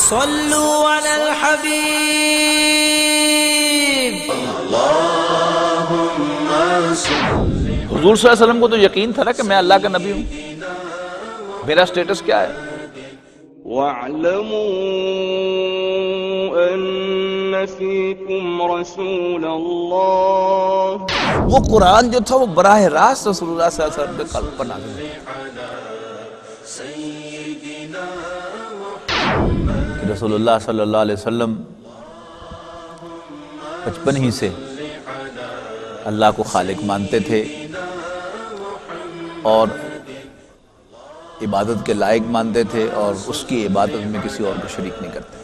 صلوا علی الحبیب۔ حضور صلی اللہ علیہ وسلم کو تو یقین تھا نا کہ میں اللہ کا نبی ہوں، میرا سٹیٹس کیا ہے۔ وَاعْلَمُوا أَنَّ فِيكُمْ رَسُولَ اللَّهِ۔ وہ قرآن جو تھا وہ براہ راست رسول اللہ صلی اللہ علیہ وسلم کے قلب پر نازل ہوا کہ رسول اللہ صلی اللہ علیہ وسلم بچپن ہی سے اللہ کو خالق مانتے تھے اور عبادت کے لائق مانتے تھے اور اس کی عبادت میں کسی اور کو شریک نہیں کرتے۔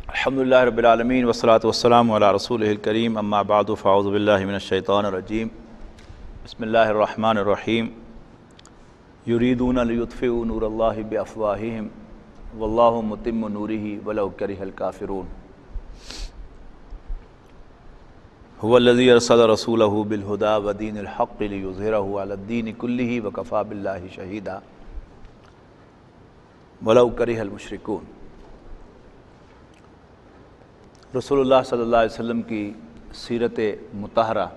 الحمدللہ رب العالمین والصلاة والسلام علی رسولہ الکریم، اما بعد فاعوذ باللہ من الشیطان الرجیم، بسم اللہ الرحمن الرحیم۔ یریدون لیطفئوا نور اللہ بافواہہم واللہ متم نورہ ولو کرہ الکافرون۔ هو الذی ارسل رسولہ بالہدی ودین الحق لیظہرہ علی الدین کلہ وکفی باللہ شہیدا ولو کرہ المشرکون۔ رسول اللہ صلی اللہ علیہ وسلم کی سیرت مطہرہ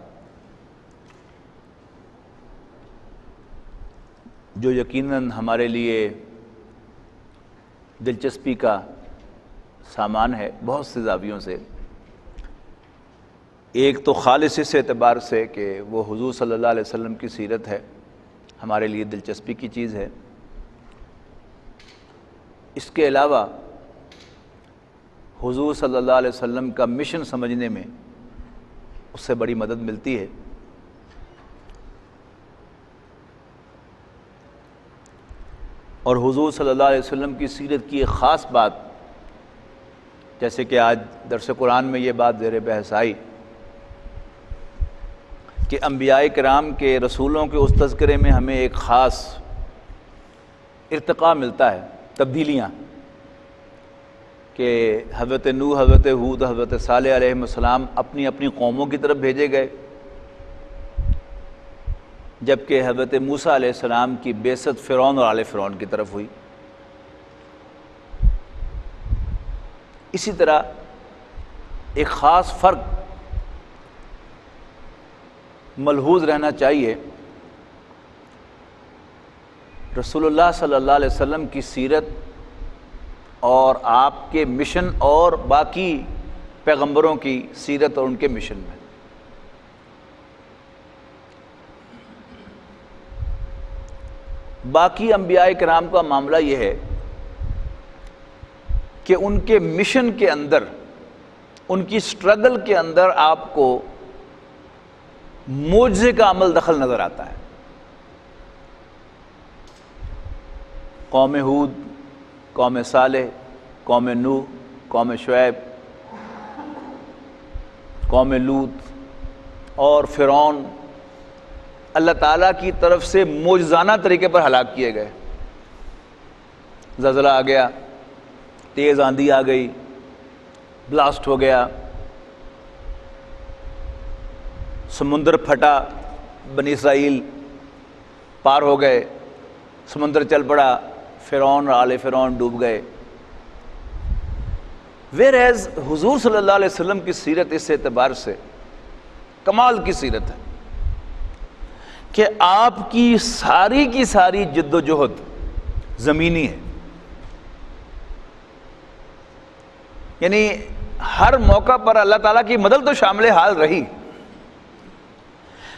جو یقیناً ہمارے لیے دلچسپی کا سامان ہے بہت سے زاویوں سے۔ ایک تو خالص اس اعتبار سے کہ وہ حضور صلی اللہ علیہ وسلم کی سیرت ہے، ہمارے لیے دلچسپی کی چیز ہے۔ اس کے علاوہ حضور صلی اللہ علیہ وسلم کا مشن سمجھنے میں اس سے بڑی مدد ملتی ہے۔ اور حضور صلی اللہ علیہ وسلم کی سیرت کی ایک خاص بات، جیسے کہ آج درس قرآن میں یہ بات زیر بحث آئی کہ انبیاء کرام کے رسولوں کے اس تذکرے میں ہمیں ایک خاص ارتقاء ملتا ہے، تبدیلیاں، کہ حضرت نوح، حضرت ہود، حضرت صالح علیہ السلام اپنی اپنی قوموں کی طرف بھیجے گئے، جبکہ حضرت موسیٰ علیہ السلام کی بعثت فرعون اور آل فرعون کی طرف ہوئی۔ اسی طرح ایک خاص فرق ملحوظ رہنا چاہیے، رسول اللہ صلی اللہ علیہ وسلم کی سیرت اور آپ کے مشن اور باقی پیغمبروں کی سیرت اور ان کے مشن میں۔ باقی انبیاء کرام کا معاملہ یہ ہے کہ ان کے مشن کے اندر، ان کی سٹرگل کے اندر آپ کو معجزے کا عمل دخل نظر آتا ہے۔ قوم ہود، قوم صالح، قوم نوح، قوم شعیب، قوم لوط اور فرعون اللہ تعالیٰ کی طرف سے معجزانہ طریقے پر ہلاک کیے گئے۔ زلزلہ آ گیا، تیز آندھی آ گئی، بلاسٹ ہو گیا، سمندر پھٹا، بنی اسرائیل پار ہو گئے، سمندر چل پڑا، فرعون اور آل فرعون ڈوب گئے۔ ویئرایز حضور صلی اللہ علیہ وسلم کی سیرت اس اعتبار سے کمال کی سیرت ہے کہ آپ کی ساری جد و جہد زمینی ہے، یعنی ہر موقع پر اللہ تعالیٰ کی مدد تو شامل حال رہی،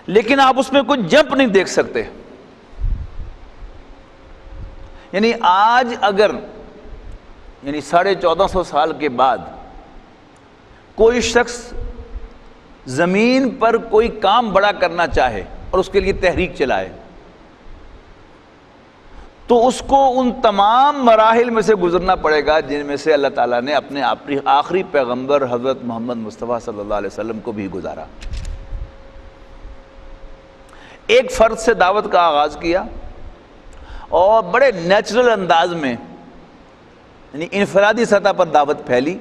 لیکن آپ اس میں کوئی جمپ نہیں دیکھ سکتے۔ یعنی آج اگر 1450 سال کے بعد کوئی شخص زمین پر کوئی کام بڑا کرنا چاہے اور اس کے لیے تحریک چلائے تو اس کو ان تمام مراحل میں سے گزرنا پڑے گا جن میں سے اللہ تعالیٰ نے اپنے آخری پیغمبر حضرت محمد مصطفیٰ صلی اللہ علیہ وسلم کو بھی گزارا۔ ایک فرد سے دعوت کا آغاز کیا اور بڑے نیچرل انداز میں، یعنی انفرادی سطح پر دعوت پھیلی،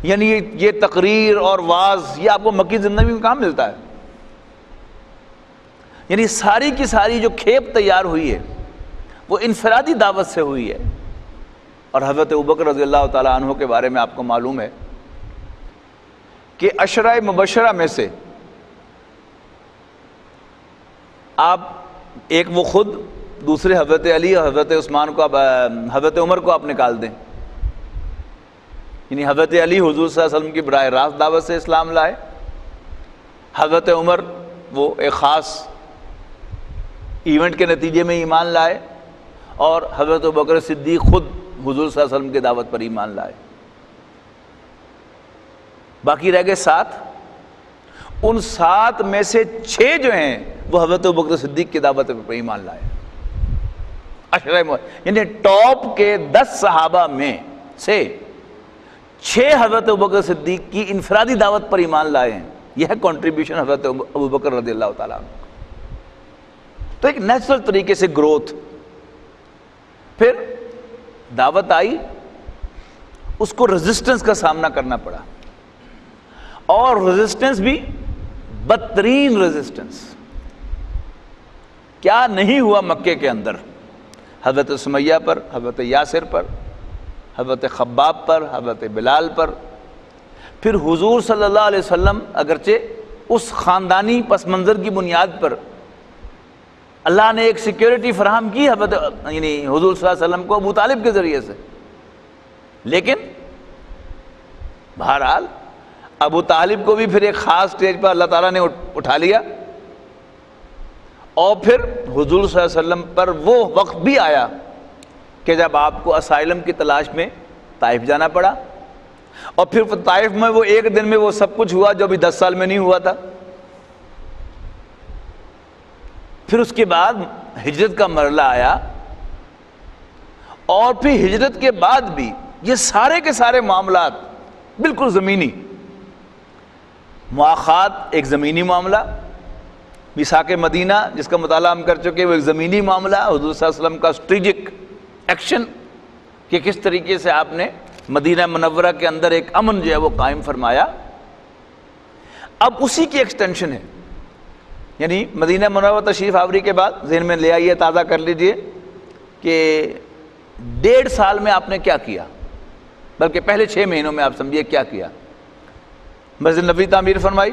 یعنی یہ تقریر اور وعظ یہ آپ کو مکی زندگی میں کہاں ملتا ہے؟ یعنی ساری کی ساری جو کھیپ تیار ہوئی ہے وہ انفرادی دعوت سے ہوئی ہے. اور حضرت ابوبکر رضی اللہ تعالیٰ عنہ کے بارے میں آپ کو معلوم ہے کہ عشرہ مبشرہ میں سے آپ ایک وہ خود، دوسرے حضرت علی اور حضرت عثمان کو، حضرت عمر کو آپ نکال دیں. یعنی حضرت علی حضور صلی اللہ علیہ وسلم کی براہ راست دعوت سے اسلام لائے، حضرت عمر وہ ایک خاص ایونٹ کے نتیجے میں ایمان لائے، اور حضرت ابوبکر صدیق خود حضور صلی اللہ علیہ وسلم کی دعوت پر ایمان لائے. باقی رہ گئے 7. ان 7 میں سے 6 جو ہیں وہ حضرت ابوبکر صدیق کی دعوت پر ایمان لائے. یعنی ٹاپ کے 10 صحابہ میں سے 6 حضرت ابوبکر صدیق کی انفرادی دعوت پر ایمان لائے ہیں. یہ ہے کنٹریبیوشن حضرت ابوبکر رضی اللہ تعالیٰ عنہ. تو ایک نیچرل طریقے سے گروتھ. پھر دعوت آئی، اس کو ریزسٹنس کا سامنا کرنا پڑا، اور ریزسٹنس بھی بدترین ریزسٹنس. کیا نہیں ہوا مکے کے اندر، حضرت سمیہ پر، حضرت یاسر پر، حضرت خباب پر، حضرت بلال پر. پھر حضور صلی اللہ علیہ وسلم اگرچہ اس خاندانی پس منظر کی بنیاد پر اللہ نے ایک سیکیورٹی فراہم کی حضرت یعنی حضور صلی اللہ علیہ وسلم کو ابو طالب کے ذریعے سے، لیکن بہرحال ابو طالب کو بھی پھر ایک خاص سٹیج پر اللہ تعالیٰ نے اٹھا لیا. اور پھر حضور صلی اللہ علیہ وسلم پر وہ وقت بھی آیا کہ جب آپ کو اسائلم کی تلاش میں طائف جانا پڑا، اور پھر طائف میں وہ ایک دن میں وہ سب کچھ ہوا جو ابھی 10 سال میں نہیں ہوا تھا. پھر اس کے بعد ہجرت کا مرحلہ آیا، اور پھر ہجرت کے بعد بھی یہ سارے کے سارے معاملات بالکل زمینی. مواخات ایک زمینی معاملہ، میثاق مدینہ جس کا مطالعہ ہم کر چکے وہ ایک زمینی معاملہ، حضور صلی اللہ علیہ وسلم کا اسٹریٹجک ایکشن کہ کس طریقے سے آپ نے مدینہ منورہ کے اندر ایک امن جو ہے وہ قائم فرمایا. اب اسی کی ایکسٹینشن ہے، یعنی مدینہ منورہ تشریف آوری کے بعد ذہن میں لے آئیے، تازہ کر لیجئے کہ 1.5 سال میں آپ نے کیا کیا، بلکہ پہلے 6 مہینوں میں آپ سمجھیے کیا کیا. مسجد نبوی تعمیر فرمائی،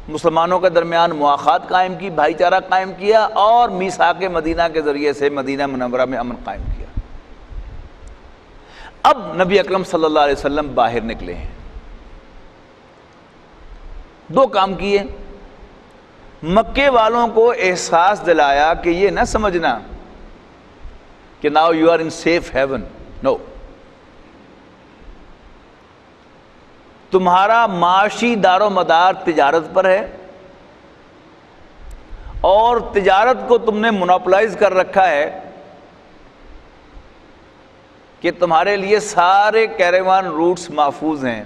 مسلمانوں کے درمیان مواخات قائم کی، بھائی چارہ قائم کیا، اور میثاق مدینہ کے ذریعے سے مدینہ منورہ میں امن قائم کیا. اب نبی اکرم صلی اللہ علیہ وسلم باہر نکلے ہیں، 2 کام کیے. مکے والوں کو احساس دلایا کہ یہ نہ سمجھنا کہ now you are in safe haven, no, تمہارا معاشی دار و مدار تجارت پر ہے، اور تجارت کو تم نے مونوپلائز کر رکھا ہے کہ تمہارے لیے سارے کیریوان روٹس محفوظ ہیں،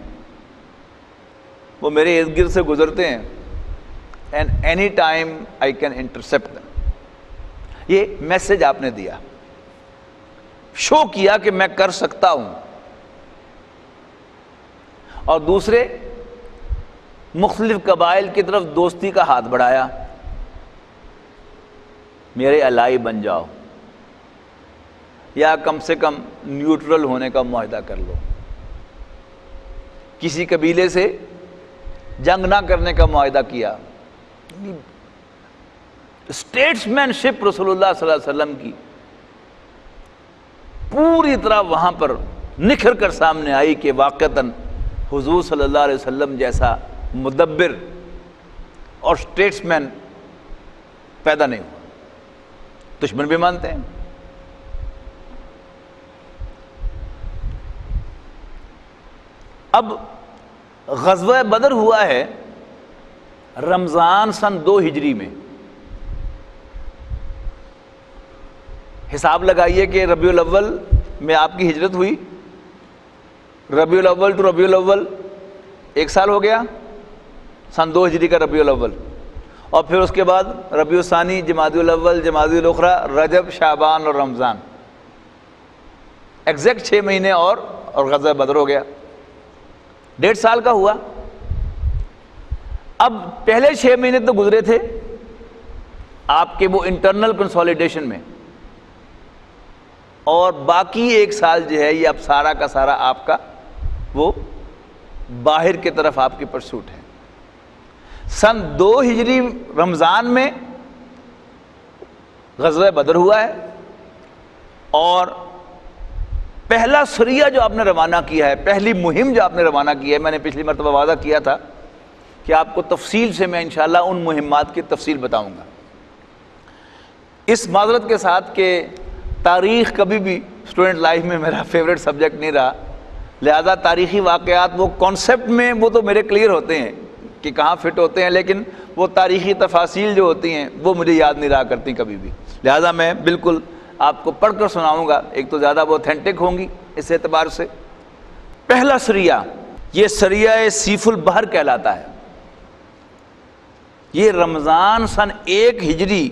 وہ میرے ارد گرد سے گزرتے ہیں، and any time I can intercept them. یہ میسج آپ نے دیا، شو کیا کہ میں کر سکتا ہوں. اور دوسرے مختلف قبائل کی طرف دوستی کا ہاتھ بڑھایا، میرے الائی بن جاؤ، یا کم سے کم نیوٹرل ہونے کا معاہدہ کر لو، کسی قبیلے سے جنگ نہ کرنے کا معاہدہ کیا. اسٹیٹسمین شپ رسول اللہ صلی اللہ علیہ وسلم کی پوری طرح وہاں پر نکھر کر سامنے آئی کہ واقعتاً حضور صلی اللہ علیہ وسلم جیسا مدبر اور اسٹیٹسمین پیدا نہیں ہوا. دشمن بھی مانتے ہیں. اب غزوہ بدر ہوا ہے رمضان سن 2 ہجری میں. حساب لگائیے کہ ربیع الاول میں آپ کی ہجرت ہوئی، ربیع الاول ٹو ربیع الاول 1 سال ہو گیا، سن 2 ہجری کا ربیع الاول. اور پھر اس کے بعد ربیع الثانی، جمادی الاول، جمادی الاخری، رجب، شعبان اور رمضان، ایگزیکٹ 6 مہینے اور غزوہ بدر ہو گیا. 1.5 سال کا ہوا. اب پہلے 6 مہینے تو گزرے تھے آپ کے وہ انٹرنل کنسولیڈیشن میں، اور باقی 1 سال جو ہے یہ اب سارا کا سارا آپ کا وہ باہر کی طرف آپ کی پرسوٹ ہے۔ سن 2 ہجری رمضان میں غزوہ بدر ہوا ہے، اور پہلا سریہ جو آپ نے روانہ کیا ہے، پہلی مہم جو آپ نے روانہ کی ہے، میں نے پچھلی مرتبہ وعدہ کیا تھا کہ آپ کو تفصیل سے میں انشاءاللہ ان مہمات کی تفصیل بتاؤں گا۔ اس معذرت کے ساتھ کہ تاریخ کبھی بھی اسٹوڈنٹ لائف میں میرا فیوریٹ سبجیکٹ نہیں رہا، لہذا تاریخی واقعات وہ کانسیپٹ میں وہ تو میرے کلیئر ہوتے ہیں کہ کہاں فٹ ہوتے ہیں، لیکن وہ تاریخی تفاصیل جو ہوتی ہیں وہ مجھے یاد نہیں رہا کرتی کبھی بھی، لہذا میں بالکل آپ کو پڑھ کر سناؤں گا، ایک تو زیادہ وہ اوتھینٹک ہوں گی اس اعتبار سے۔ پہلا سریہ یہ سریہ سیف البحر کہلاتا ہے، یہ رمضان سن 1 ہجری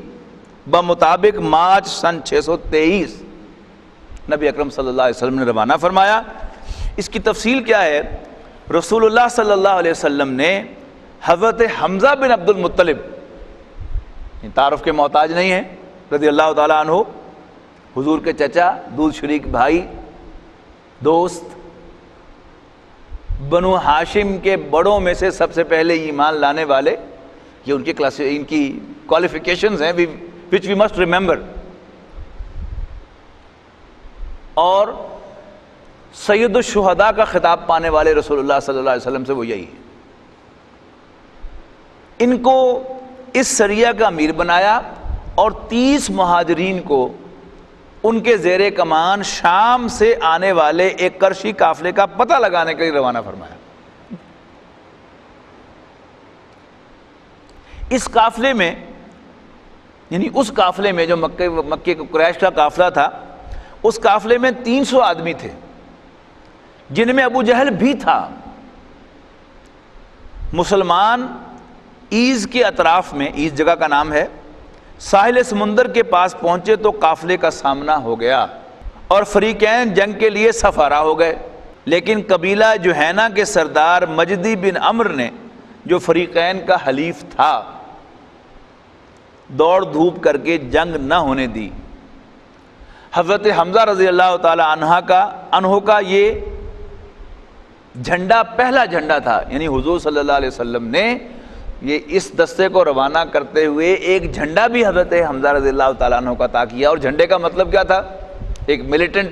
بمطابق مارچ سن 623 نبی اکرم صلی اللہ علیہ وسلم نے روانہ فرمایا۔ اس کی تفصیل کیا ہے؟ رسول اللہ صلی اللہ علیہ وسلم نے حضرت حمزہ بن عبد المطلب، تعارف کے محتاج نہیں ہیں، رضی اللہ تعالیٰ عنہ، حضور کے چچا، دودھ شریک بھائی، دوست، بنو ہاشم کے بڑوں میں سے سب سے پہلے ایمان لانے والے، یہ ان کی کوالیفیکیشنز ہیں which we must remember، اور سید الشہداء کا خطاب پانے والے رسول اللہ صلی اللہ علیہ وسلم سے وہ یہی ہے۔ ان کو اس سریہ کا امیر بنایا اور 30 مہاجرین کو ان کے زیر کمان شام سے آنے والے ایک کرشی قافلے کا پتہ لگانے کے لیے روانہ فرمایا۔ اس قافلے میں، یعنی اس قافلے میں جو مکے قریش کا قافلہ تھا، اس قافلے میں 300 آدمی تھے، جن میں ابو جہل بھی تھا۔ مسلمان ایز کے اطراف میں، ایز جگہ کا نام ہے، ساحل سمندر کے پاس پہنچے تو قافلے کا سامنا ہو گیا اور فریقین جنگ کے لیے صف آرا ہو گئے، لیکن قبیلہ جوہینہ کے سردار مجدی بن عمرو نے، جو فریقین کا حلیف تھا، دوڑ دھوپ کر کے جنگ نہ ہونے دی۔ حضرت حمزہ رضی اللہ تعالی عنہ کا یہ جھنڈا پہلا جھنڈا تھا، یعنی حضور صلی اللہ علیہ وسلم نے یہ اس دستے کو روانہ کرتے ہوئے ایک جھنڈا بھی حضرت حمزہ رضی اللہ تعالیٰ عنہ کا عطا کیا، اور جھنڈے کا مطلب کیا تھا؟ ایک ملیٹنٹ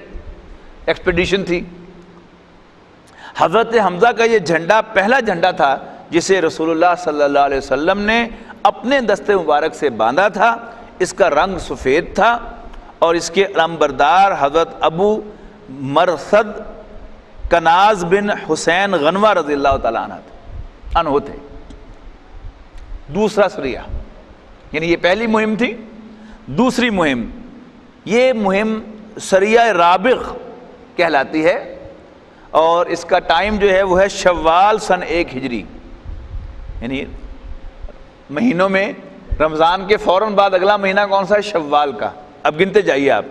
ایکسپیڈیشن تھی۔ حضرت حمزہ کا یہ جھنڈا پہلا جھنڈا تھا جسے رسول اللہ صلی اللہ علیہ وسلم نے اپنے دستے مبارک سے باندھا تھا۔ اس کا رنگ سفید تھا اور اس کے علمبردار حضرت ابو مرثد کناز بن حسین غنوہ رضی اللہ تعالیٰ عنہ تھے۔ دوسرا سریہ، یعنی یہ پہلی مہم تھی، دوسری مہم، یہ مہم سریہ رابغ کہلاتی ہے، اور اس کا ٹائم جو ہے وہ ہے شوال سن 1 ہجری، یعنی مہینوں میں رمضان کے فوراً بعد اگلا مہینہ کون سا ہے؟ شوال کا۔ اب گنتے جائیے آپ،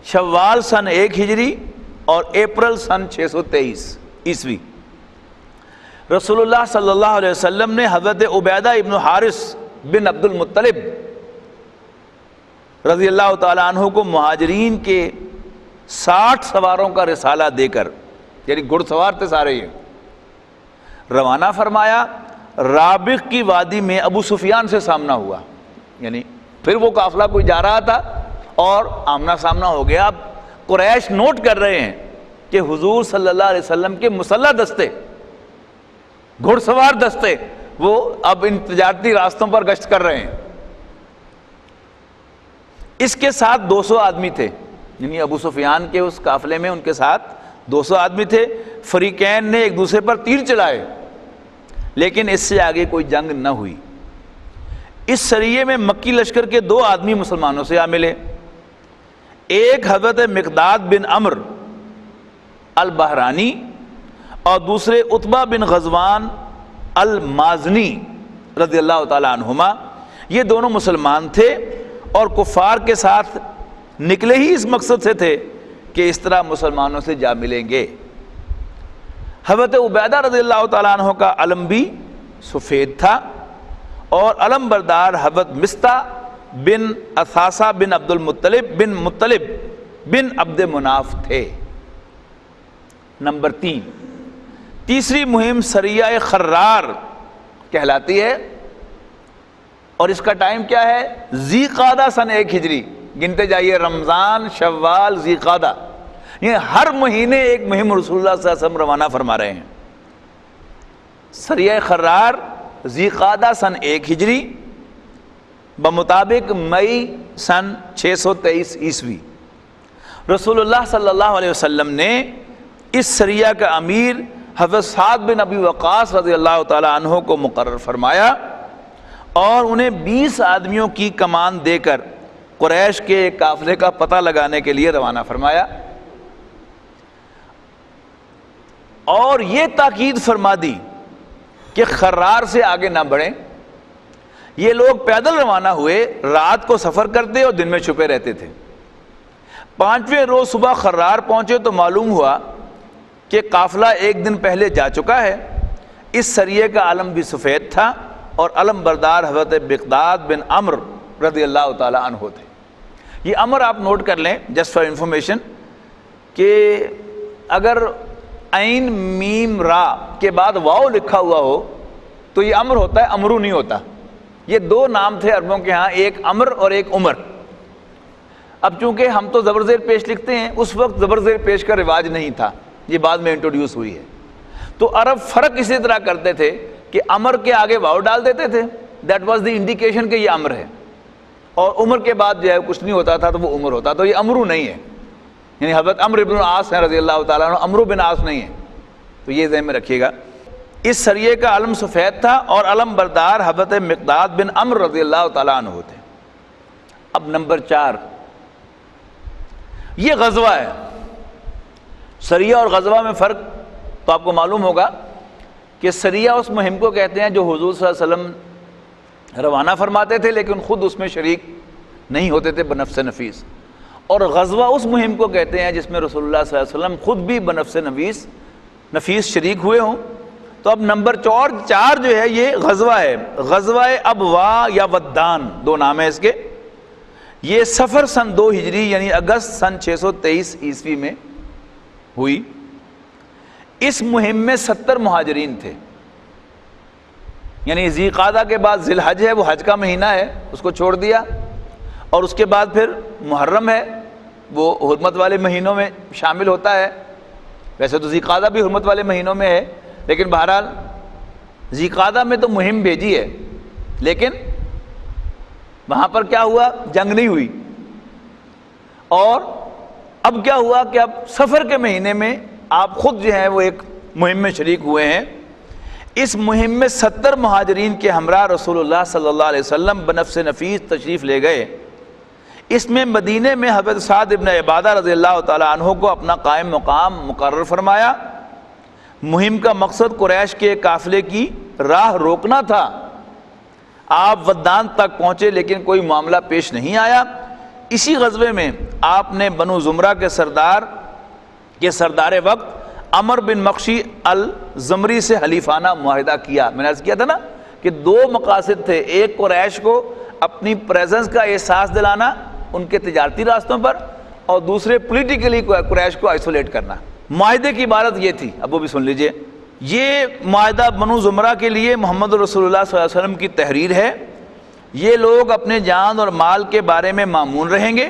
شوال سن 1 ہجری اور اپریل سن 623 عیسوی۔ رسول اللہ صلی اللہ علیہ وسلم نے حضرت عبیدہ ابن حارث بن عبد المطلب رضی اللہ تعالیٰ عنہ کو مہاجرین کے 60 سواروں کا رسالہ دے کر، یعنی گھڑ سوار تھے سارے، یہ روانہ فرمایا۔ رابغ کی وادی میں ابو سفیان سے سامنا ہوا، یعنی پھر وہ قافلہ کوئی جا رہا تھا اور آمنا سامنا ہو گیا۔ اب قریش نوٹ کر رہے ہیں کہ حضور صلی اللہ علیہ وسلم کے مسلح دستے، گھڑ سوار دستے، وہ اب ان تجارتی راستوں پر گشت کر رہے ہیں۔ اس کے ساتھ 200 آدمی تھے، یعنی ابو سفیان کے اس قافلے میں ان کے ساتھ 200 آدمی تھے۔ فریقین نے ایک دوسرے پر تیر چلائے، لیکن اس سے آگے کوئی جنگ نہ ہوئی۔ اس سریے میں مکی لشکر کے 2 آدمی مسلمانوں سے آ ملے، ایک حضرت مقداد بن عمرو البحرانی اور دوسرے عتبہ بن غزوان المازنی رضی اللہ تعالیٰ عنہما۔ یہ دونوں مسلمان تھے اور کفار کے ساتھ نکلے ہی اس مقصد سے تھے کہ اس طرح مسلمانوں سے جا ملیں گے۔ حضرت عبیدہ رضی اللہ تعالیٰ عنہ کا علم بھی سفید تھا، اور علم بردار حضرت مستہ بن اثاثہ بن عبد المطلب بن مطلب بن عبد مناف تھے۔ نمبر 3، تیسری مہم سریہ خرار کہلاتی ہے، اور اس کا ٹائم کیا ہے؟ ذی قعدہ سن 1 ہجری۔ گنتے جائیے، رمضان، شوال، ذی قعدہ، یہ ہر مہینے ایک مہم رسول اللہ صلی اللہ علیہ وسلم روانہ فرما رہے ہیں۔ سریہ خرار ذی قعدہ سن 1 ہجری بمطابق مئی سن 623 عیسوی۔ رسول اللہ صلی اللہ علیہ وسلم نے اس سریہ کا امیر حضرت سعد بن ابی وقاص رضی اللہ تعالی عنہ کو مقرر فرمایا اور انہیں 20 آدمیوں کی کمان دے کر قریش کے ایک قافلے کا پتہ لگانے کے لیے روانہ فرمایا، اور یہ تاکید فرما دی کہ خرار سے آگے نہ بڑھیں۔ یہ لوگ پیدل روانہ ہوئے، رات کو سفر کرتے اور دن میں چھپے رہتے تھے۔ 5ویں روز صبح خرار پہنچے تو معلوم ہوا کہ قافلہ 1 دن پہلے جا چکا ہے۔ اس سریے کا علم بھی سفید تھا اور علم بردار حضرت بقداد بن عمر رضی اللہ تعالی عنہ تھے۔ یہ عمر آپ نوٹ کر لیں جسٹ فار انفارمیشن کہ اگر عین میم را کے بعد واو لکھا ہوا ہو تو یہ عمر ہوتا ہے، امرو نہیں ہوتا۔ یہ 2 نام تھے عربوں کے ہاں، ایک عمر اور ایک عمر۔ اب چونکہ ہم تو زبر زیر پیش لکھتے ہیں، اس وقت زبر زیر پیش کا رواج نہیں تھا، یہ بعد میں انٹروڈیوس ہوئی ہے۔ تو عرب فرق اسی طرح کرتے تھے کہ عمر کے آگے واو ڈال دیتے تھے، دیٹ واز دی انڈیکیشن کہ یہ عمر ہے، اور عمر کے بعد جو ہے کچھ نہیں ہوتا تھا تو وہ عمر ہوتا، تو یہ امرو نہیں ہے، یعنی حضرت عمرو بن العاص ہیں رضی اللہ تعالیٰ عنہ، عمرو بن عاص نہیں ہے، تو یہ ذہن میں رکھیے گا۔ اس سریے کا علم سفید تھا اور علم بردار حضرت مقداد بن عمر رضی اللہ تعالیٰ عنہ تھے۔ اب نمبر 4، یہ غزوہ ہے۔ سریہ اور غزوہ میں فرق تو آپ کو معلوم ہوگا کہ سریہ اس مہم کو کہتے ہیں جو حضور صلی اللہ علیہ وسلم روانہ فرماتے تھے لیکن خود اس میں شریک نہیں ہوتے تھے بنفس نفیس، اور غزوہ اس مہم کو کہتے ہیں جس میں رسول اللہ صلی اللہ علیہ وسلم خود بھی بنفس نفیس شریک ہوئے ہوں۔ تو اب نمبر 4 جو ہے یہ غزوہ ہے، غزوہ ابوا یا ودان، 2 نام ہیں اس کے۔ یہ صفر سن 2 ہجری یعنی اگست سن 623 عیسوی میں ہوئی۔ اس مہم میں 70 مہاجرین تھے، یعنی ذی قعدہ کے بعد ذی الحج ہے، وہ حج کا مہینہ ہے، اس کو چھوڑ دیا، اور اس کے بعد پھر محرم ہے، وہ حرمت والے مہینوں میں شامل ہوتا ہے۔ ویسے تو ذی قعدہ بھی حرمت والے مہینوں میں ہے، لیکن بہرحال ذی قعدہ میں تو مہم بھیجی ہے، لیکن وہاں پر کیا ہوا؟ جنگ نہیں ہوئی۔ اور اب کیا ہوا کہ اب سفر کے مہینے میں آپ خود جو ہیں وہ ایک مہم میں شریک ہوئے ہیں۔ اس مہم میں 70 مہاجرین کے ہمراہ رسول اللہ صلی اللہ علیہ وسلم بنفس نفیس تشریف لے گئے۔ اس میں مدینے میں حضرت سعد ابن عبادہ رضی اللہ تعالیٰ عنہ کو اپنا قائم مقام مقرر فرمایا۔ مہم کا مقصد قریش کے قافلے کی راہ روکنا تھا۔ آپ ودان تک پہنچے لیکن کوئی معاملہ پیش نہیں آیا۔ اسی غزوے میں آپ نے بنو زمرہ کے سردار وقت عمر بن مخشی الزمری سے حلیفانہ معاہدہ کیا۔ میں نے عرض کیا تھا نا کہ 2 مقاصد تھے، ایک قریش کو اپنی پریزنس کا احساس دلانا ان کے تجارتی راستوں پر، اور دوسرے پولیٹیکلی قریش کو آئسولیٹ کرنا۔ معاہدے کی عبارت یہ تھی، اب وہ بھی سن لیجئے۔ یہ معاہدہ بنو زمرہ کے لیے محمد رسول اللہ صلی اللہ علیہ وسلم کی تحریر ہے۔ یہ لوگ اپنے جان اور مال کے بارے میں مامون رہیں گے،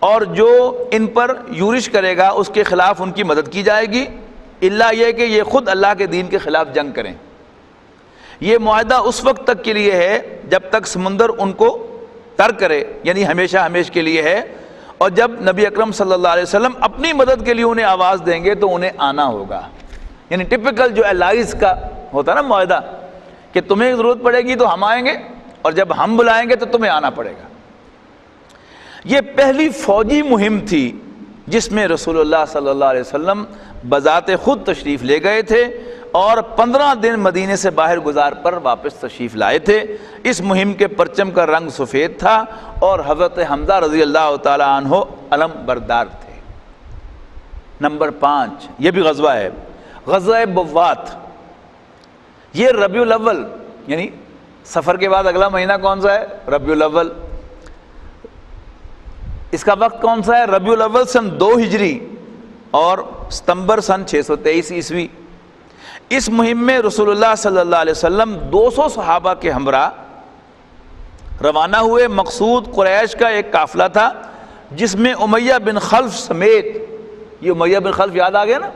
اور جو ان پر یورش کرے گا اس کے خلاف ان کی مدد کی جائے گی، الا یہ کہ یہ خود اللہ کے دین کے خلاف جنگ کریں۔ یہ معاہدہ اس وقت تک کے لیے ہے جب تک سمندر ان کو ترک کرے، یعنی ہمیشہ ہمیش کے لیے ہے، اور جب نبی اکرم صلی اللہ علیہ وسلم اپنی مدد کے لیے انہیں آواز دیں گے تو انہیں آنا ہوگا۔ یعنی ٹپیکل جو الائز کا ہوتا ہے نا معاہدہ کہ تمہیں ضرورت پڑے گی تو ہم آئیں گے، اور جب ہم بلائیں گے تو تمہیں آنا پڑے گا۔ یہ پہلی فوجی مہم تھی جس میں رسول اللہ صلی اللہ علیہ وسلم بذات خود تشریف لے گئے تھے اور 15 دن مدینے سے باہر گزار پر واپس تشریف لائے تھے۔ اس مہم کے پرچم کا رنگ سفید تھا اور حضرت حمزہ رضی اللہ تعالی عنہ علم بردار تھے۔ نمبر 5، یہ بھی غزوہ ہے، غزوہ بوات۔ یہ ربیع الاول، یعنی سفر کے بعد اگلا مہینہ کون سا ہے؟ ربیع الاول۔ اس کا وقت کون سا ہے؟ ربیع الاول سن 2 ہجری اور ستمبر سن 623 عیسوی۔ اس مہم میں رسول اللہ صلی اللہ علیہ وسلم 200 صحابہ کے ہمراہ روانہ ہوئے۔ مقصود قریش کا ایک قافلہ تھا جس میں امیہ بن خلف سمیت، یہ امیہ بن خلف یاد آ گیا نا،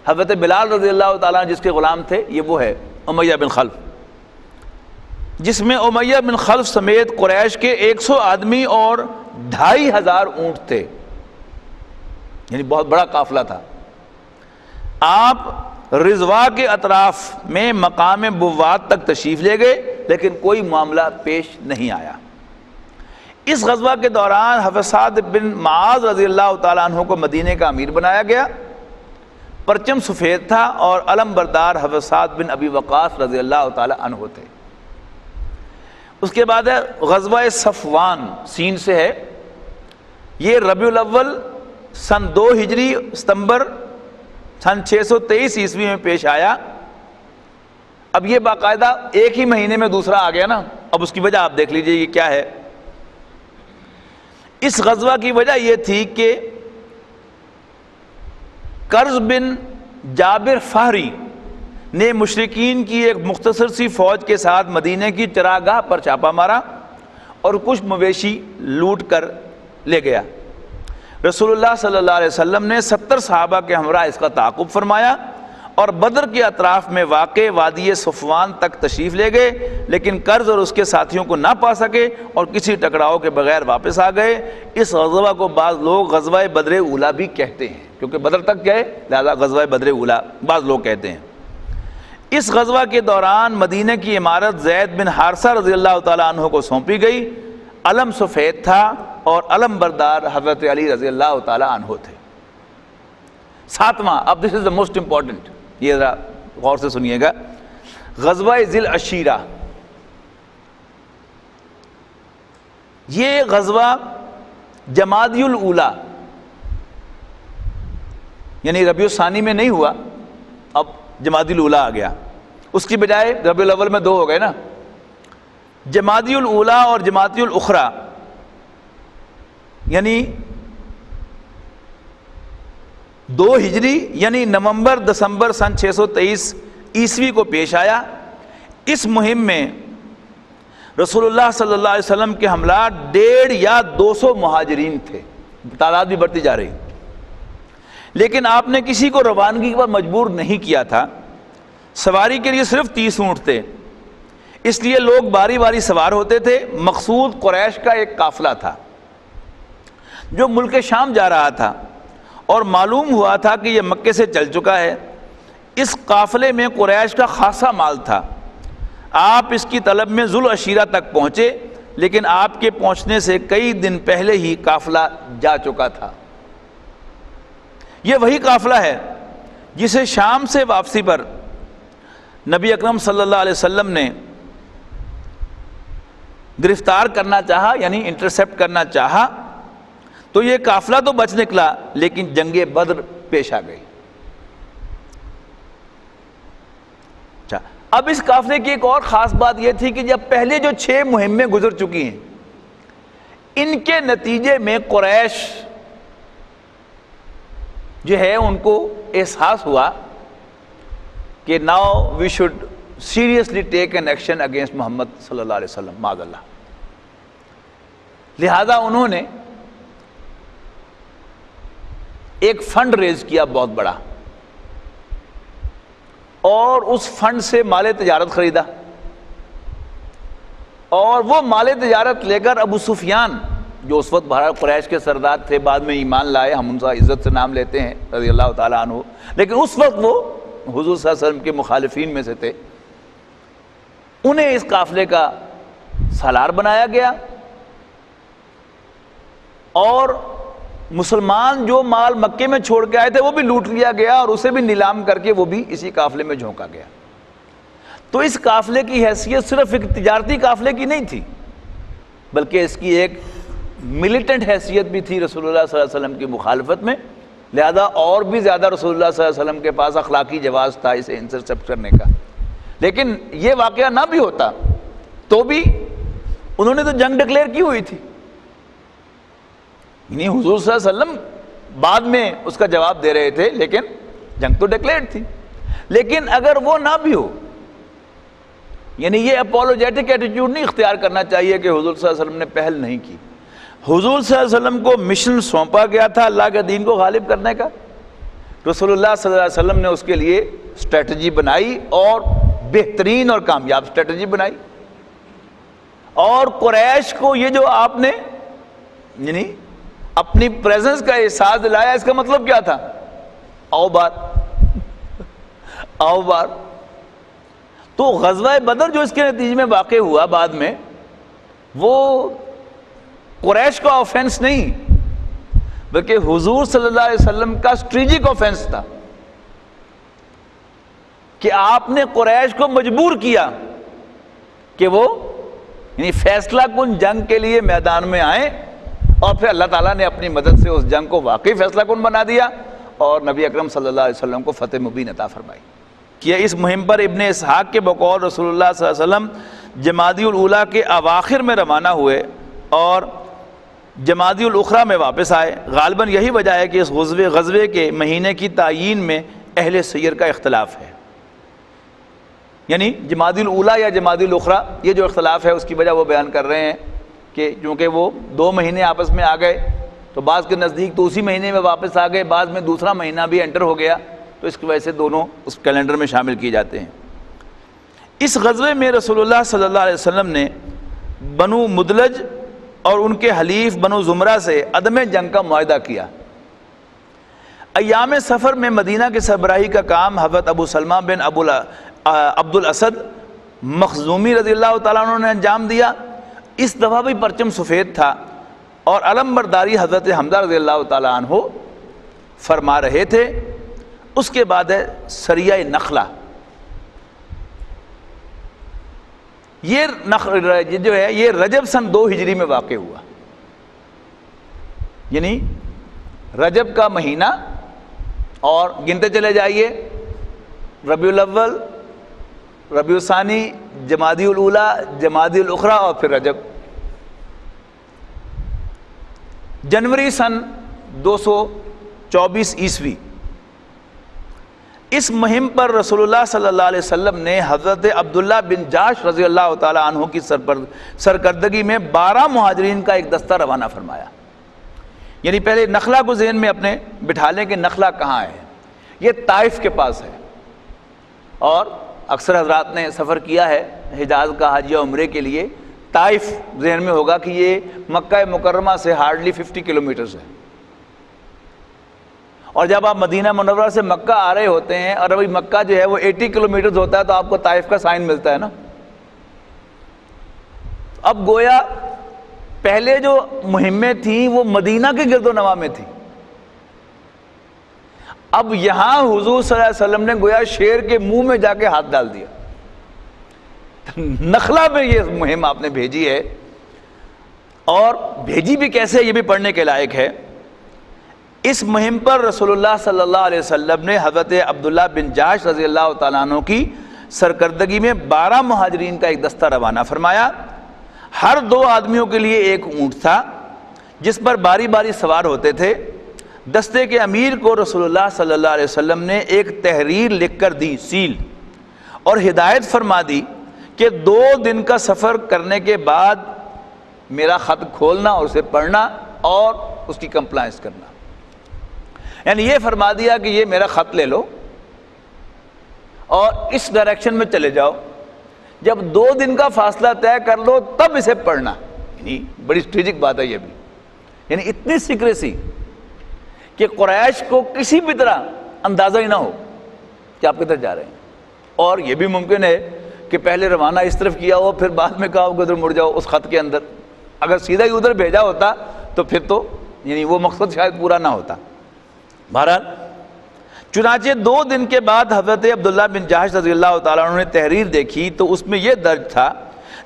حضرت بلال رضی اللہ تعالیٰ جس کے غلام تھے، یہ وہ ہے امیہ بن خلف، جس میں امیہ بن خلف سمیت قریش کے 100 آدمی اور 2500 اونٹ تھے، یعنی بہت بڑا قافلہ تھا۔ آپ رضوا کے اطراف میں مقام بوات تک تشریف لے گئے لیکن کوئی معاملہ پیش نہیں آیا۔ اس غزوہ کے دوران حضرت سعد بن معاذ رضی اللہ تعالیٰ عنہ کو مدینے کا امیر بنایا گیا۔ پرچم سفید تھا اور علم بردار حضرت سعد بن ابی وقاص رضی اللہ تعالیٰ عنہ تھے۔ اس کے بعد ہے غزوہ صفوان، سین سے ہے، یہ ربیع الاول سن 2 ہجری ستمبر سن 623 عیسوی میں پیش آیا۔ اب یہ باقاعدہ ایک ہی مہینے میں دوسرا آ گیا نا، اب اس کی وجہ آپ دیکھ لیجئے یہ کیا ہے۔ اس غزوہ کی وجہ یہ تھی کہ کرز بن جابر فہری نے مشرکین کی ایک مختصر سی فوج کے ساتھ مدینے کی چراگاہ پر چھاپا مارا اور کچھ مویشی لوٹ کر لے گیا۔ رسول اللہ صلی اللہ علیہ وسلم نے 70 صحابہ کے ہمراہ اس کا تعاقب فرمایا اور بدر کے اطراف میں واقع وادی صفوان تک تشریف لے گئے، لیکن کرز اور اس کے ساتھیوں کو نہ پا سکے اور کسی ٹکراؤ کے بغیر واپس آ گئے۔ اس غزوہ کو بعض لوگ غزوہ بدر اولیٰ بھی کہتے ہیں، کیونکہ بدر تک گئے لہذا غزوہ بدر اولیٰ بعض لوگ کہتے ہیں۔ اس غزوہ کے دوران مدینہ کی عمارت زید بن حارثہ رضی اللہ تعالیٰ عنہ کو سونپی گئی۔ علم سفید تھا اور علم بردار حضرت علی رضی اللہ تعالیٰ عنہ تھے۔ 7واں، اب دس از دا موسٹ امپورٹنٹ، یہ ذرا غور سے سنیے گا، غزوہ ذی العشیرہ۔ یہ غزوہ جمادی الاولیٰ یعنی ربیع الثانی میں نہیں ہوا، اب جمادی الاولیٰ آ گیا، اس کی بجائے ربیع الاول میں 2 ہو گئے نا۔ جمادی الاولیٰ اور جمادی الاخری یعنی 2 ہجری یعنی نومبر دسمبر سن 623 عیسوی کو پیش آیا۔ اس مہم میں رسول اللہ صلی اللہ علیہ وسلم کے حملہ 150 یا 200 مہاجرین تھے، تعداد بھی بڑھتی جا رہی، لیکن آپ نے کسی کو روانگی پر مجبور نہیں کیا تھا۔ سواری کے لیے صرف 30 اونٹ تھے، اس لیے لوگ باری باری سوار ہوتے تھے۔ مقصود قریش کا ایک قافلہ تھا جو ملک شام جا رہا تھا اور معلوم ہوا تھا کہ یہ مکے سے چل چکا ہے۔ اس قافلے میں قریش کا خاصا مال تھا۔ آپ اس کی طلب میں ذو العشیرہ تک پہنچے، لیکن آپ کے پہنچنے سے کئی دن پہلے ہی قافلہ جا چکا تھا۔ یہ وہی قافلہ ہے جسے شام سے واپسی پر نبی اکرم صلی اللہ علیہ وسلم نے گرفتار کرنا چاہا، یعنی انٹرسیپٹ کرنا چاہا، تو یہ قافلہ تو بچ نکلا لیکن جنگ بدر پیش آ گئی۔ اچھا، اب اس قافلے کی ایک اور خاص بات یہ تھی کہ جب پہلے جو 6 مہمیں گزر چکی ہیں، ان کے نتیجے میں قریش جو ہے ان کو احساس ہوا کہ now we should seriously take an action against محمد صلی اللہ علیہ وسلم، معاذ اللہ۔ لہذا انہوں نے ایک فنڈ ریز کیا بہت بڑا، اور اس فنڈ سے مال تجارت خریدا، اور وہ مال تجارت لے کر ابو سفیان جو اس وقت بہرحال قریش کے سردار تھے، بعد میں ایمان لائے، ہم ان کا عزت سے نام لیتے ہیں رضی اللہ تعالیٰ عنہ، لیکن اس وقت وہ حضور صلی اللہ علیہ وسلم کے مخالفین میں سے تھے، انہیں اس قافلے کا سالار بنایا گیا، اور مسلمان جو مال مکے میں چھوڑ کے آئے تھے وہ بھی لوٹ لیا گیا اور اسے بھی نیلام کر کے وہ بھی اسی قافلے میں جھونکا گیا۔ تو اس قافلے کی حیثیت صرف ایک تجارتی قافلے کی نہیں تھی، بلکہ اس کی ایک ملیٹنٹ حیثیت بھی تھی رسول اللہ صلی اللہ علیہ وسلم کی مخالفت میں، لہذا اور بھی زیادہ رسول اللہ صلی اللہ علیہ وسلم کے پاس اخلاقی جواز تھا اسے انٹرسیپٹ کرنے کا۔ لیکن یہ واقعہ نہ بھی ہوتا تو بھی انہوں نے تو جنگ ڈکلیئر کی ہوئی تھی، یعنی حضور صلی اللہ علیہ وسلم بعد میں اس کا جواب دے رہے تھے، لیکن جنگ تو ڈکلیئرڈ تھی۔ لیکن اگر وہ نہ بھی ہو، یعنی یہ اپولوجیٹک ایٹیٹیوڈ نہیں اختیار کرنا چاہیے کہ حضور صلی اللہ علیہ وسلم نے پہل نہیں کی۔ حضور صلی اللہ علیہ وسلم کو مشن سونپا گیا تھا اللہ کے دین کو غالب کرنے کا، رسول اللہ صلی اللہ علیہ وسلم نے اس کے لیے اسٹریٹجی بنائی اور بہترین اور کامیاب اسٹریٹجی بنائی۔ اور قریش کو یہ جو آپ نے یعنی اپنی پریزنس کا احساس دلایا، اس کا مطلب کیا تھا؟ آؤ بار آؤ بار۔ تو غزوہ بدر جو اس کے نتیجے میں واقع ہوا بعد میں، وہ قریش کا آفینس نہیں بلکہ حضور صلی اللہ علیہ وسلم کا اسٹریٹجک آفینس تھا کہ آپ نے قریش کو مجبور کیا کہ وہ یعنی فیصلہ کن جنگ کے لیے میدان میں آئیں، اور پھر اللہ تعالیٰ نے اپنی مدد سے اس جنگ کو واقعی فیصلہ کن بنا دیا اور نبی اکرم صلی اللہ علیہ وسلم کو فتح مبین عطا فرمائی۔ کہ اس مہم پر ابن اسحاق کے بقول رسول اللہ صلی اللہ علیہ وسلم جمادی الاولیٰ کے اواخر میں روانہ ہوئے اور جمادی الاخری میں واپس آئے۔ غالباً یہی وجہ ہے کہ اس غزوے کے مہینے کی تعیین میں اہل سیر کا اختلاف ہے، یعنی جمادی الاولیٰ یا جمادی الاخری، یہ جو اختلاف ہے اس کی وجہ وہ بیان کر رہے ہیں کہ چونکہ وہ 2 مہینے آپس میں آ گئے تو بعض کے نزدیک تو اسی مہینے میں واپس آ گئے، بعض میں دوسرا مہینہ بھی انٹر ہو گیا، تو اس کی وجہ سے دونوں اس کیلنڈر میں شامل کیے جاتے ہیں۔ اس غزوے میں رسول اللہ صلی اللہ علیہ وسلم نے بنو مدلج اور ان کے حلیف بنو زمرہ سے عدم جنگ کا معاہدہ کیا۔ ایام سفر میں مدینہ کے سربراہی کا کام حضرت ابو سلمہ بن عبد الاسد مخزومی رضی اللہ تعالیٰ عنہ نے انجام دیا۔ اس دفعہ بھی پرچم سفید تھا اور علم برداری حضرت حمزہ رضی اللہ تعالیٰ عنہ فرما رہے تھے۔ اس کے بعد ہے سریہ نخلہ۔ یہ جو ہے یہ رجب سن 2 ہجری میں واقع ہوا، یعنی رجب کا مہینہ، اور گنتے چلے جائیے ربیع الاول، ربیع الثانی، جمادی الاولیٰ، جمادی الاخری اور پھر رجب۔ جنوری سن 224 عیسوی اس مہم پر رسول اللہ صلی اللہ علیہ وسلم نے حضرت عبداللہ بن جاش رضی اللہ تعالیٰ عنہ کی سرکردگی میں 12 مہاجرین کا ایک دستہ روانہ فرمایا۔ یعنی پہلے نخلہ کو ذہن میں اپنے بٹھا لیں کہ نخلہ کہاں ہے، یہ طائف کے پاس ہے، اور اکثر حضرات نے سفر کیا ہے حجاز کا حج یا عمرے کے لیے، طائف ذہن میں ہوگا کہ یہ مکہ مکرمہ سے ہارڈلی 50 کلومیٹرز ہے، اور جب آپ مدینہ منورہ سے مکہ آ رہے ہوتے ہیں اور ابھی مکہ جو ہے وہ 80 کلومیٹرز ہوتا ہے تو آپ کو طائف کا سائن ملتا ہے نا۔ اب گویا پہلے جو مہمیں تھیں وہ مدینہ کے گرد و نواح میں تھیں، اب یہاں حضور صلی اللہ علیہ وسلم نے گویا شیر کے منہ میں جا کے ہاتھ ڈال دیا۔ نخلہ میں یہ مہم آپ نے بھیجی ہے، اور بھیجی بھی کیسے یہ بھی پڑھنے کے لائق ہے۔ اس مہم پر رسول اللہ صلی اللہ علیہ وسلم نے حضرت عبداللہ بن جاش رضی اللہ تعالیٰ عنہ کی سرکردگی میں 12 مہاجرین کا ایک دستہ روانہ فرمایا۔ ہر 2 آدمیوں کے لیے ایک اونٹ تھا جس پر باری باری سوار ہوتے تھے۔ دستے کے امیر کو رسول اللہ صلی اللہ علیہ وسلم نے ایک تحریر لکھ کر دی، سیل، اور ہدایت فرما دی کہ 2 دن کا سفر کرنے کے بعد میرا خط کھولنا اور اسے پڑھنا اور اس کی کمپلائنس کرنا۔ یعنی یہ فرما دیا کہ یہ میرا خط لے لو اور اس ڈائریکشن میں چلے جاؤ، جب 2 دن کا فاصلہ طے کر لو تب اسے پڑھنا۔ یعنی بڑی اسٹریٹجک بات ہے یہ بھی، یعنی اتنی سیکریسی کہ قریش کو کسی بھی طرح اندازہ ہی نہ ہو کہ آپ کدھر جا رہے ہیں۔ اور یہ بھی ممکن ہے کہ پہلے روانہ اس طرف کیا ہو پھر بعد میں کہا ہو کہ ادھر مڑ جاؤ اس خط کے اندر، اگر سیدھا ہی ادھر بھیجا ہوتا تو پھر تو یعنی وہ مقصد شاید پورا نہ ہوتا۔ بہرحال چنانچہ 2 دن کے بعد حضرت عبداللہ بن جاش رضی اللہ تعالیٰ عنہ نے تحریر دیکھی تو اس میں یہ درج تھا،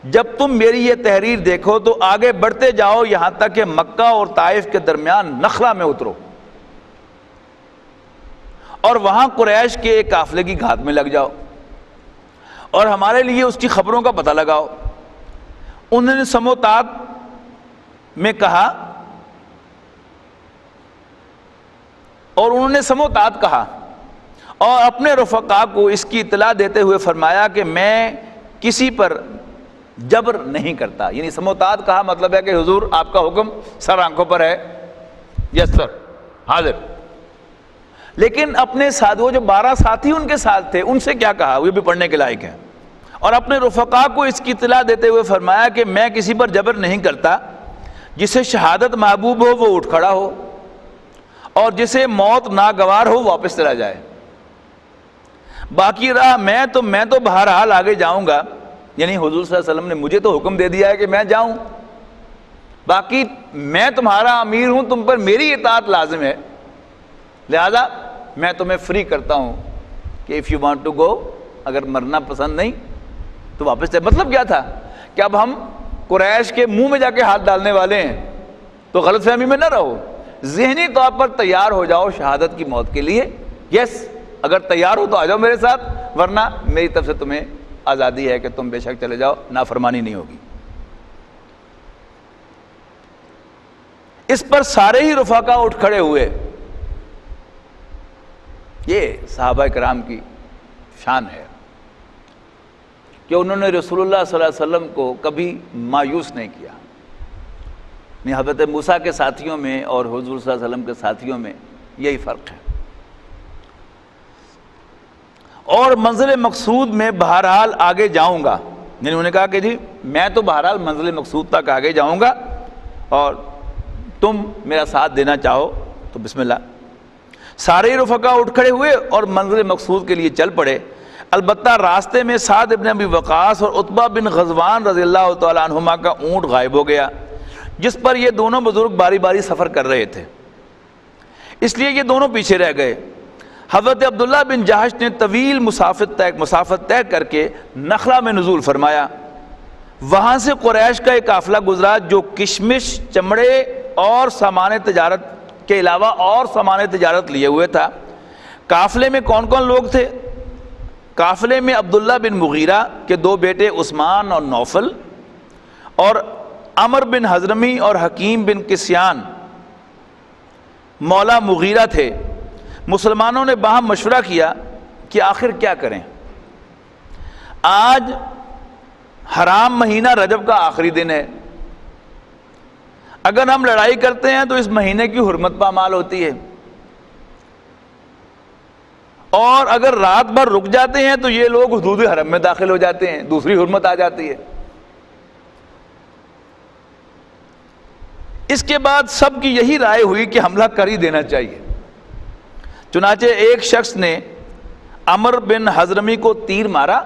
جب تم میری یہ تحریر دیکھو تو آگے بڑھتے جاؤ یہاں تک کہ مکہ اور طائف کے درمیان نخلہ میں اترو اور وہاں قریش کے ایک قافلے کی گھات میں لگ جاؤ اور ہمارے لیے اس کی خبروں کا پتہ لگاؤ۔ انہوں نے سموتات میں کہا اور انہوں نے سموتات کہا اور اپنے رفقا کو اس کی اطلاع دیتے ہوئے فرمایا کہ میں کسی پر جبر نہیں کرتا. یعنی سموتات کہا مطلب ہے کہ حضور آپ کا حکم سر آنکھوں پر ہے، یس سر حاضر. لیکن اپنے ساتھ وہ جو 12 ساتھی ان کے ساتھ تھے ان سے کیا کہا، وہ بھی پڑھنے کے لائق ہے. اور اپنے رفقا کو اس کی اطلاع دیتے ہوئے فرمایا کہ میں کسی پر جبر نہیں کرتا، جسے شہادت محبوب ہو وہ اٹھ کھڑا ہو اور جسے موت ناگوار ہو واپس چلا جائے. باقی رہا میں تو بہرحال آگے جاؤں گا. یعنی حضور صلی اللہ علیہ وسلم نے مجھے تو حکم دے دیا ہے کہ میں جاؤں، باقی میں تمہارا امیر ہوں، تم پر میری اطاعت لازم ہے، لہذا میں تمہیں فری کرتا ہوں کہ if you want to go، اگر مرنا پسند نہیں تو واپس جائے. مطلب کیا تھا کہ اب ہم قریش کے منہ میں جا کے ہاتھ ڈالنے والے ہیں تو غلط فہمی میں نہ رہو، ذہنی طور پر تیار ہو جاؤ شہادت کی موت کے لیے. یس اگر تیار ہو تو آ جاؤ میرے ساتھ، ورنہ میری طرف سے تمہیں آزادی ہے کہ تم بے شک چلے جاؤ، نافرمانی نہیں ہوگی. اس پر سارے ہی رفقا اٹھ کھڑے ہوئے. یہ صحابہ کرام کی شان ہے کہ انہوں نے رسول اللہ صلی اللہ علیہ وسلم کو کبھی مایوس نہیں کیا. حضرت موسیٰ کے ساتھیوں میں اور حضور صلی اللہ علیہ وسلم کے ساتھیوں میں یہی فرق ہے. اور منزل مقصود میں بہرحال آگے جاؤں گا. یعنی انہوں نے کہا کہ جی میں تو بہرحال منزل مقصود تک آگے جاؤں گا اور تم میرا ساتھ دینا چاہو تو بسم اللہ. سارے رفقا اٹھ کھڑے ہوئے اور منزل مقصود کے لیے چل پڑے. البتہ راستے میں سعد ابن ابی وقاص اور عتبہ بن غزوان رضی اللہ تعالیٰ عنہما کا اونٹ غائب ہو گیا، جس پر یہ دونوں بزرگ باری باری سفر کر رہے تھے، اس لیے یہ دونوں پیچھے رہ گئے. حضرت عبداللہ بن جہش نے طویل مسافت طے کر کے نخلا میں نزول فرمایا. وہاں سے قریش کا ایک قافلہ گزرا جو کشمش، چمڑے اور سامان تجارت کے علاوہ اور سامان تجارت لیے ہوئے تھا. قافلے میں کون کون لوگ تھے؟ قافلے میں عبداللہ بن مغیرہ کے 2 بیٹے عثمان اور نوفل، اور عمر بن حضرمی اور حکیم بن کسیان مولا مغیرہ تھے. مسلمانوں نے باہم مشورہ کیا کہ آخر کیا کریں. آج حرام مہینہ رجب کا آخری دن ہے، اگر ہم لڑائی کرتے ہیں تو اس مہینے کی حرمت پامال ہوتی ہے، اور اگر رات بھر رک جاتے ہیں تو یہ لوگ حدود حرم میں داخل ہو جاتے ہیں، دوسری حرمت آ جاتی ہے. اس کے بعد سب کی یہی رائے ہوئی کہ حملہ کر ہی دینا چاہیے. چنانچہ ایک شخص نے عمر بن حضرمی کو تیر مارا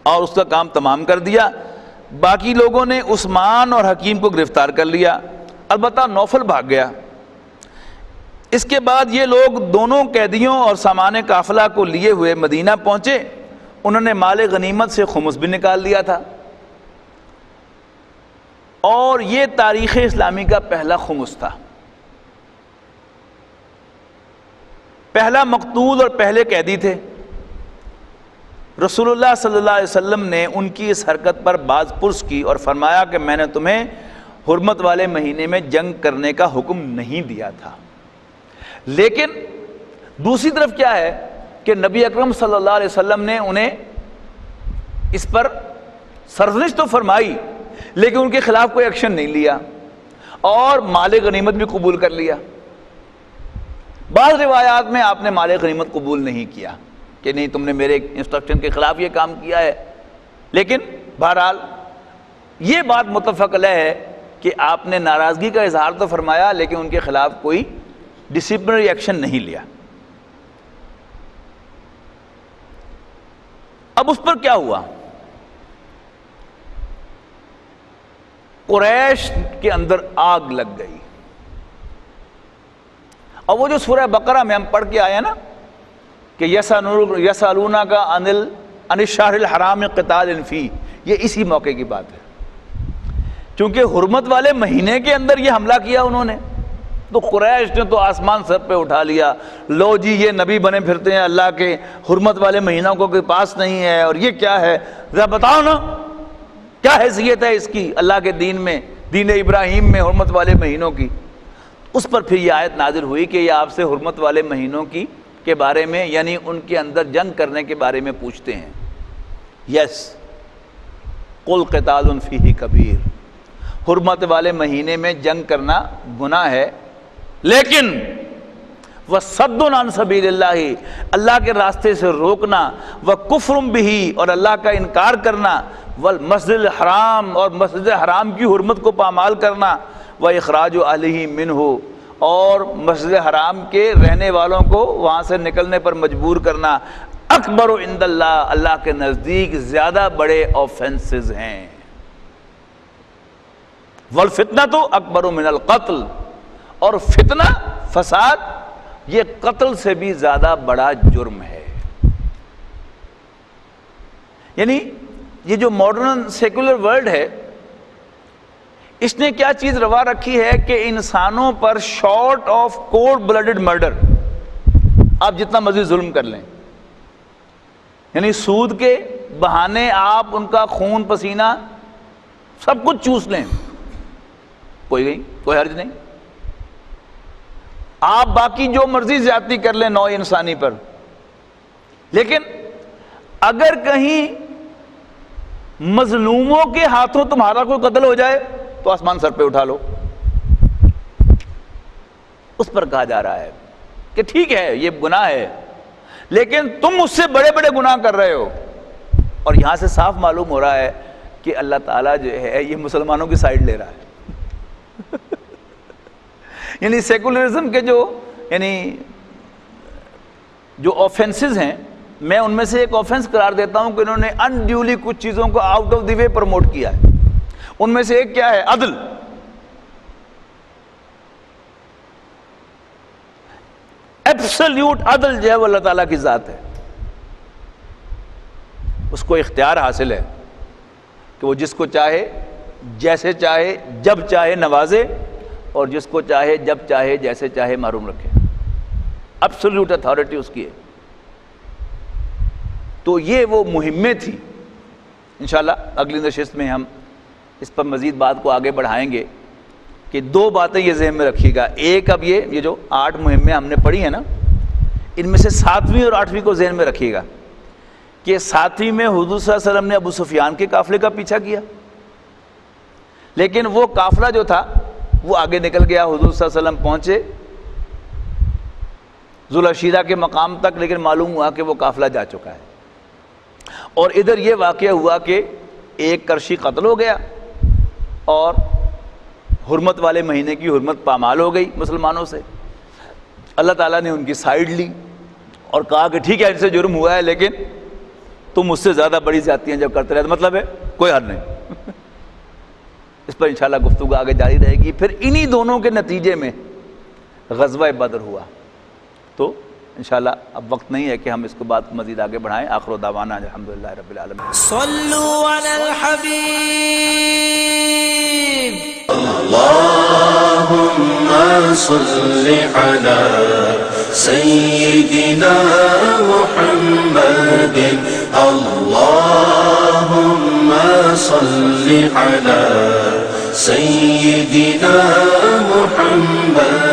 اور اس کا کام تمام کر دیا. باقی لوگوں نے عثمان اور حکیم کو گرفتار کر لیا، البتہ نوفل بھاگ گیا. اس کے بعد یہ لوگ دونوں قیدیوں اور سامان قافلہ کو لیے ہوئے مدینہ پہنچے. انہوں نے مال غنیمت سے خمس بھی نکال لیا تھا، اور یہ تاریخ اسلامی کا پہلا خمس تھا. پہلا مقتول اور پہلے قیدی تھے. رسول اللہ صلی اللہ علیہ وسلم نے ان کی اس حرکت پر باز پرس کی اور فرمایا کہ میں نے تمہیں حرمت والے مہینے میں جنگ کرنے کا حکم نہیں دیا تھا. لیکن دوسری طرف کیا ہے کہ نبی اکرم صلی اللہ علیہ وسلم نے انہیں اس پر سرزنش تو فرمائی لیکن ان کے خلاف کوئی ایکشن نہیں لیا اور مال غنیمت بھی قبول کر لیا. بعض روایات میں آپ نے مال غنیمت قبول نہیں کیا کہ نہیں تم نے میرے انسٹرکشن کے خلاف یہ کام کیا ہے، لیکن بہرحال یہ بات متفق علیہ ہے کہ آپ نے ناراضگی کا اظہار تو فرمایا لیکن ان کے خلاف کوئی ڈسپلنری ایکشن نہیں لیا. اب اس پر کیا ہوا؟ قریش کے اندر آگ لگ گئی. اور وہ جو سورہ بقرہ میں ہم پڑھ کے آئے ہیں نا کہ یسألونک عن الشہر الحرام قتال فیہ، یہ اسی موقع کی بات ہے. چونکہ حرمت والے مہینے کے اندر یہ حملہ کیا انہوں نے تو قریش نے تو آسمان سر پہ اٹھا لیا. لو جی یہ نبی بنے پھرتے ہیں اللہ کے، حرمت والے مہینوں کو کوئی پاس نہیں ہے، اور یہ کیا ہے ذرا بتاؤ نا کیا حیثیت ہے اس کی اللہ کے دین میں، دین ابراہیم میں حرمت والے مہینوں کی. اس پر پھر یہ آیت نازل ہوئی کہ یہ آپ سے حرمت والے مہینوں کے بارے میں، یعنی ان کے اندر جنگ کرنے کے بارے میں پوچھتے ہیں۔ یس، قل قتال فیہ کبیر، حرمت والے مہینے میں جنگ کرنا گناہ ہے، لیکن وَصَدٌّ عَن سَبِيلِ اللَّهِ، اللہ کے راستے سے روکنا، وَكُفْرٌ بِهِ، اور اللہ کا انکار کرنا، وَالْمَسْجِدِ الْحَرَامِ، اور مسجد حرام کی حرمت کو پامال کرنا، وَإِخْرَاجُ أَهْلِهِ مِنْهُ، اور مسجد حرام کے رہنے والوں کو وہاں سے نکلنے پر مجبور کرنا، اکبر عند اللہ، اللہ کے نزدیک زیادہ بڑے آفینسز ہیں۔ وَالْفِتْنَةُ أَكْبَرُ مِنَ الْقَتْلِ، اور فتنہ، فساد، یہ قتل سے بھی زیادہ بڑا جرم ہے۔ یعنی یہ جو ماڈرن سیکولر ورلڈ ہے، اس نے کیا چیز روا رکھی ہے کہ انسانوں پر short of cold blooded murder آپ جتنا مزید ظلم کر لیں، یعنی سود کے بہانے آپ ان کا خون پسینہ سب کچھ چوس لیں، کوئی حرج نہیں، آپ باقی جو مرضی زیادتی کر لیں نوع انسانی پر، لیکن اگر کہیں مظلوموں کے ہاتھوں تمہارا کوئی قتل ہو جائے تو آسمان سر پہ اٹھا لو۔ اس پر کہا جا رہا ہے کہ ٹھیک ہے یہ گناہ ہے، لیکن تم اس سے بڑے بڑے گناہ کر رہے ہو۔ اور یہاں سے صاف معلوم ہو رہا ہے کہ اللہ تعالیٰ جو ہے یہ مسلمانوں کی سائیڈ لے رہا ہے۔ یعنی سیکولرزم کے جو آفینسز ہیں، میں ان میں سے ایک آفینس قرار دیتا ہوں کہ انہوں نے انڈیولی کچھ چیزوں کو out of the way promote کیا ہے۔ ان میں سے ایک کیا ہے؟ عدل۔ ایبسلیوٹ عدل جو ہے وہ اللہ تعالیٰ کی ذات ہے، اس کو اختیار حاصل ہے کہ وہ جس کو چاہے جیسے چاہے جب چاہے نوازے، اور جس کو چاہے جب چاہے جیسے چاہے محروم رکھے۔ ایبسلیوٹ اتھارٹی اس کی ہے۔ تو یہ وہ مہمیں تھی۔ انشاءاللہ اگلی نشست میں ہم اس پر مزید بات کو آگے بڑھائیں گے کہ دو باتیں یہ ذہن میں رکھیے گا۔ ایک، اب یہ جو 8 مہمیں ہم نے پڑھی ہیں نا، ان میں سے 7ویں اور 8ویں کو ذہن میں رکھیے گا کہ 7ویں میں حضور صلی اللہ علیہ وسلم نے ابو سفیان کے قافلے کا پیچھا کیا، لیکن وہ قافلہ جو تھا وہ آگے نکل گیا، حضور صلی اللہ علیہ وسلم پہنچے ذوالعشیرہ کے مقام تک، لیکن معلوم ہوا کہ وہ قافلہ جا چکا ہے۔ اور ادھر یہ واقعہ ہوا کہ ایک کرشی قتل ہو گیا اور حرمت والے مہینے کی حرمت پامال ہو گئی مسلمانوں سے۔ اللہ تعالیٰ نے ان کی سائیڈ لی اور کہا کہ ٹھیک ہے ان سے جرم ہوا ہے، لیکن تم اس سے زیادہ بڑی زیادتیاں جب کرتے رہے، مطلب ہے کوئی حل نہیں۔ اس پر انشاءاللہ گفتگو آگے جاری رہے گی۔ پھر انہی دونوں کے نتیجے میں غزوہ بدر ہوا۔ تو انشاءاللہ اب وقت نہیں ہے کہ ہم اس کو بات مزید آگے بڑھائیں۔ آخر دعوانا الحمدللہ رب العالمین۔ صلوا علی الحبیب۔ اللهم صل على سيدنا محمد، اللهم صل على سيدنا محمد